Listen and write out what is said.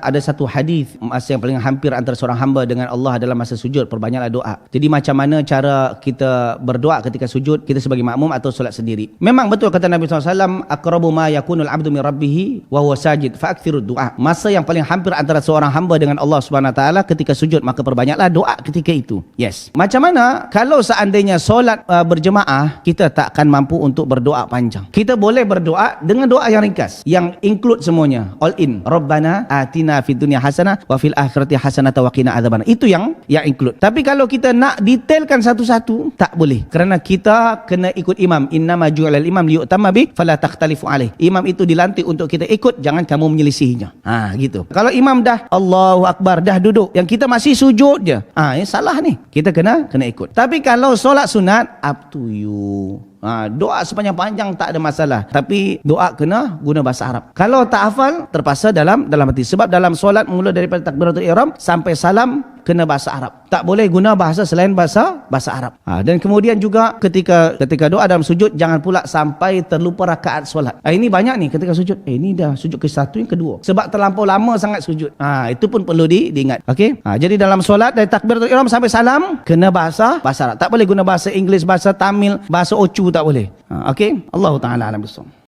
Ada satu hadis masa yang paling hampir antara seorang hamba dengan Allah dalam masa sujud, perbanyaklah doa. Jadi macam mana cara kita berdoa ketika sujud, kita sebagai makmum atau solat sendiri? Memang betul kata Nabi SAW, aqrabu ma yakunul abdu min rabbih wa huwa sajid fa'akthirud du'a. Masa yang paling hampir antara seorang hamba dengan Allah Subhanahu wa taala ketika sujud, maka perbanyaklah doa ketika itu. Yes. Macam mana kalau seandainya solat berjemaah, kita tak akan mampu untuk berdoa panjang. Kita boleh berdoa dengan doa yang ringkas, yang include semuanya, all in. Rabbana atina fid dunya hasanah wa fil akhirati hasanah wa qina adzabannar. Itu yang include. Tapi kalau kita nak detailkan satu-satu, tak boleh. Kerana kita kena ikut imam. Innama ju'ilal imam liyu'tamma bih fala takhtalifu alaih. Imam itu dilantik untuk kita ikut, jangan kamu menyelisihinya. Gitu. Kalau imam dah Allahu akbar, dah duduk, yang kita masih sujud je, salah ni. Kita kena ikut. Tapi kalau solat sunat, up to you. Doa sepanjang-panjang tak ada masalah, tapi doa kena guna bahasa Arab. Kalau tak hafal, terpaksa dalam hati. Sebab dalam solat mula daripada takbiratul ihram sampai salam kena bahasa Arab. Tak boleh guna bahasa selain bahasa Arab. Dan kemudian juga ketika doa dalam sujud, jangan pula sampai terlupa rakaat solat. Ini banyak ni ketika sujud. Ini dah sujud ke satu, yang kedua. Sebab terlampau lama sangat sujud. Itu pun perlu diingat. Okey. Jadi dalam solat dari takbiratul ihram sampai salam kena bahasa Arab. Tak boleh guna bahasa Inggeris, bahasa Tamil, bahasa Ocu, tak boleh. Okey. Allah Taala alam bisawab.